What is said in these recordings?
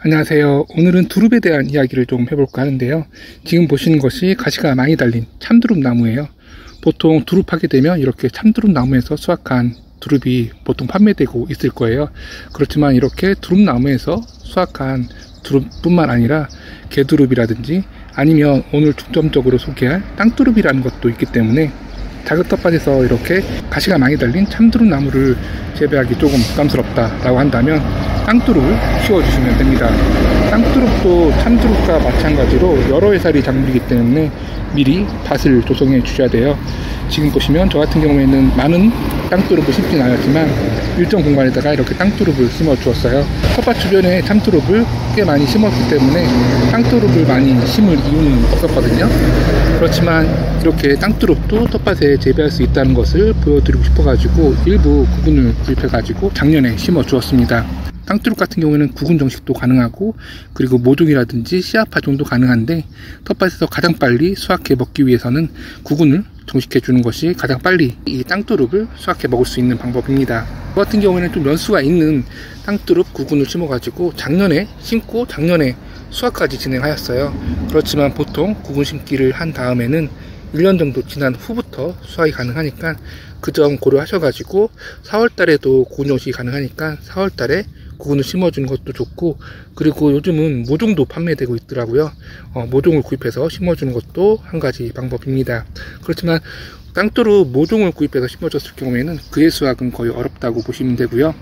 안녕하세요. 오늘은 두릅에 대한 이야기를 좀 해볼까 하는데요. 지금 보시는 것이 가시가 많이 달린 참두릅 나무예요. 보통 두릅 하게 되면 이렇게 참두릅 나무에서 수확한 두릅이 보통 판매되고 있을 거예요. 그렇지만 이렇게 두릅 나무에서 수확한 두릅뿐만 아니라 개두릅이라든지 아니면 오늘 중점적으로 소개할 땅두릅이라는 것도 있기 때문에 작은 텃밭에서 이렇게 가시가 많이 달린 참두릅 나무를 재배하기 조금 부담스럽다라고 한다면 땅두릅을 키워주시면 됩니다. 땅두릅도 참두릅과 마찬가지로 여러 해살이 작물이기 때문에 미리 밭을 조성해 주셔야 돼요. 지금 보시면 저 같은 경우에는 많은 땅두릅을 심진 않았지만 일정 공간에다가 이렇게 땅두릅을 심어 주었어요. 텃밭 주변에 참두릅을 꽤 많이 심었기 때문에 땅두릅을 많이 심을 이유는 없었거든요. 그렇지만 이렇게 땅두릅도 텃밭에 재배할 수 있다는 것을 보여드리고 싶어 가지고 일부 구근을 구입해 가지고 작년에 심어 주었습니다. 땅두릅 같은 경우에는 구근 정식도 가능하고 그리고 모종이라든지 씨앗 파종도 가능한데 텃밭에서 가장 빨리 수확해 먹기 위해서는 구근을 정식해 주는 것이 가장 빨리 이 땅두릅을 수확해 먹을 수 있는 방법입니다. 저 같은 경우에는 좀 연수가 있는 땅두릅 구근을 심어 가지고 작년에 심고 작년에 수확까지 진행하였어요. 그렇지만 보통 구근 심기를 한 다음에는 1년 정도 지난 후부터 수확이 가능하니까 그 점 고려하셔가지고 4월달에도 구근 정식이 가능하니까 4월달에 구근을 심어주는 것도 좋고, 그리고 요즘은 모종도 판매되고 있더라고요. 모종을 구입해서 심어주는 것도 한 가지 방법입니다. 그렇지만 땅두릅 모종을 구입해서 심어줬을 경우에는 그의 수확은 거의 어렵다고 보시면 되고요.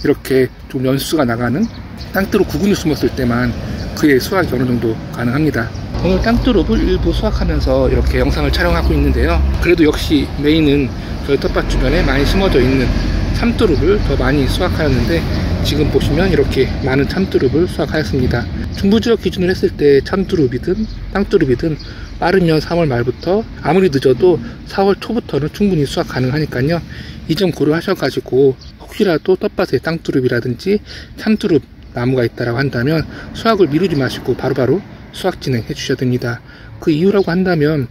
이렇게 좀 연수가 나가는 땅두릅 구근을 심었을 때만 그의 수확이 어느 정도 가능합니다. 오늘 땅두릅을 일부 수확하면서 이렇게 영상을 촬영하고 있는데요. 그래도 역시 메인은 저희 텃밭 주변에 많이 심어져 있는 참두릅을 더 많이 수확하였는데 지금 보시면 이렇게 많은 참두릅을 수확하였습니다. 중부지역 기준으로 했을 때 참두릅이든 땅두릅이든 빠르면 3월 말부터 아무리 늦어도 4월 초부터는 충분히 수확 가능하니까요. 이 점 고려하셔가지고 혹시라도 텃밭에 땅두릅이라든지 참두릅 나무가 있다고 한다면 수확을 미루지 마시고 바로바로 수확 진행해 주셔야 됩니다. 그 이유라고 한다면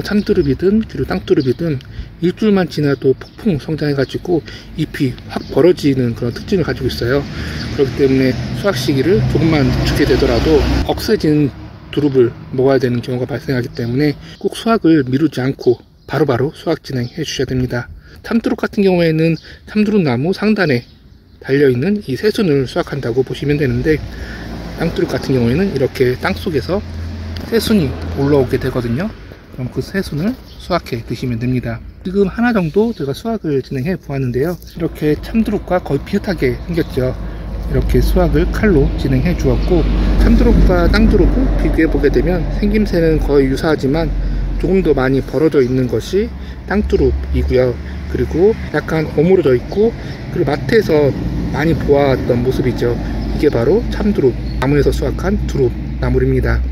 참두릅이든 그리고 땅두릅이든 일주일만 지나도 폭풍 성장해 가지고 잎이 확 벌어지는 그런 특징을 가지고 있어요. 그렇기 때문에 수확 시기를 조금만 늦추게 되더라도 억세진 두릅을 먹어야 되는 경우가 발생하기 때문에 꼭 수확을 미루지 않고 바로바로 수확 진행해 주셔야 됩니다. 참두릅 같은 경우에는 참두릅 나무 상단에 달려있는 이 새순을 수확한다고 보시면 되는데 땅두릅 같은 경우에는 이렇게 땅속에서 새순이 올라오게 되거든요. 그럼 그 새순을 수확해 드시면 됩니다. 지금 하나 정도 제가 수확을 진행해 보았는데요. 이렇게 참두릅과 거의 비슷하게 생겼죠. 이렇게 수확을 칼로 진행해 주었고, 참두릅과 땅두릅을 비교해 보게 되면 생김새는 거의 유사하지만 조금 더 많이 벌어져 있는 것이 땅두릅이고요. 그리고 약간 오므려져 있고, 그리고 마트에서 많이 보았던 모습이죠. 이게 바로 참두릅, 나무에서 수확한 두릅 나물입니다.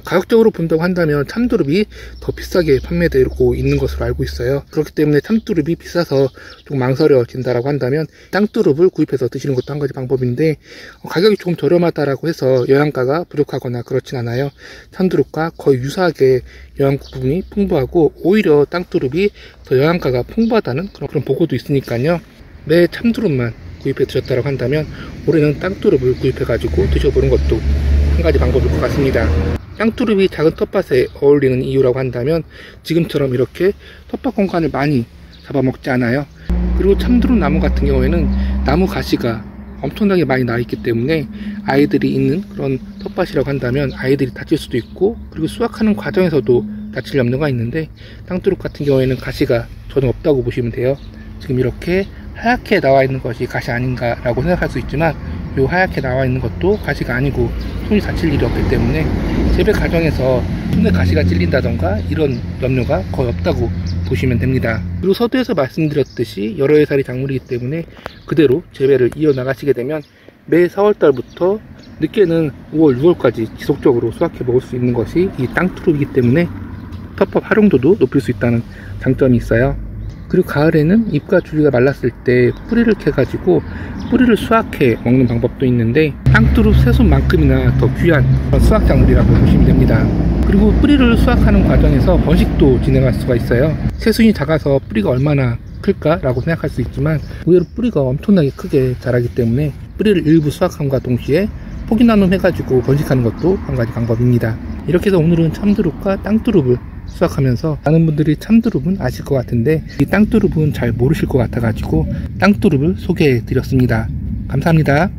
가격적으로 본다고 한다면 참두릅이 더 비싸게 판매되고 있는 것으로 알고 있어요. 그렇기 때문에 참두릅이 비싸서 좀 망설여진다라고 한다면 땅두릅을 구입해서 드시는 것도 한 가지 방법인데, 가격이 조금 저렴하다라고 해서 영양가가 부족하거나 그렇진 않아요. 참두릅과 거의 유사하게 영양 부분이 풍부하고 오히려 땅두릅이 더 영양가가 풍부하다는 그런 보고도 있으니까요. 매 참두릅만 구입해 드셨다고 한다면 올해는 땅두릅을 구입해 가지고 드셔보는 것도 한 가지 방법일 것 같습니다. 땅두릅이 작은 텃밭에 어울리는 이유라고 한다면 지금처럼 이렇게 텃밭 공간을 많이 잡아먹지 않아요. 그리고 참두릅 나무 같은 경우에는 나무 가시가 엄청나게 많이 나 있기 때문에 아이들이 있는 그런 텃밭이라고 한다면 아이들이 다칠 수도 있고, 그리고 수확하는 과정에서도 다칠 염려가 있는데 땅두릅 같은 경우에는 가시가 전혀 없다고 보시면 돼요. 지금 이렇게 하얗게 나와 있는 것이 가시 아닌가 라고 생각할 수 있지만 이 하얗게 나와 있는 것도 가시가 아니고 손이 다칠 일이 없기 때문에 재배 과정에서 손에 가시가 찔린다던가 이런 염려가 거의 없다고 보시면 됩니다. 그리고 서두에서 말씀드렸듯이 여러 해살이 작물이기 때문에 그대로 재배를 이어나가시게 되면 매 4월달부터 늦게는 5월, 6월까지 지속적으로 수확해 먹을 수 있는 것이 이 땅두릅이기 때문에 텃밭 활용도도 높일 수 있다는 장점이 있어요. 그리고 가을에는 잎과 줄기가 말랐을 때 뿌리를 캐가지고 뿌리를 수확해 먹는 방법도 있는데 땅두릅 새순만큼이나 더 귀한 수확 작물이라고 보시면 됩니다. 그리고 뿌리를 수확하는 과정에서 번식도 진행할 수가 있어요. 새순이 작아서 뿌리가 얼마나 클까 라고 생각할 수 있지만 의외로 뿌리가 엄청나게 크게 자라기 때문에 뿌리를 일부 수확함과 동시에 포기 나눔 해가지고 번식하는 것도 한 가지 방법입니다. 이렇게 해서 오늘은 참두릅과 땅두릅을 수확하면서 많은 분들이 참두릅은 아실 것 같은데 이 땅두릅은 잘 모르실 것 같아가지고 땅두릅을 소개해 드렸습니다. 감사합니다.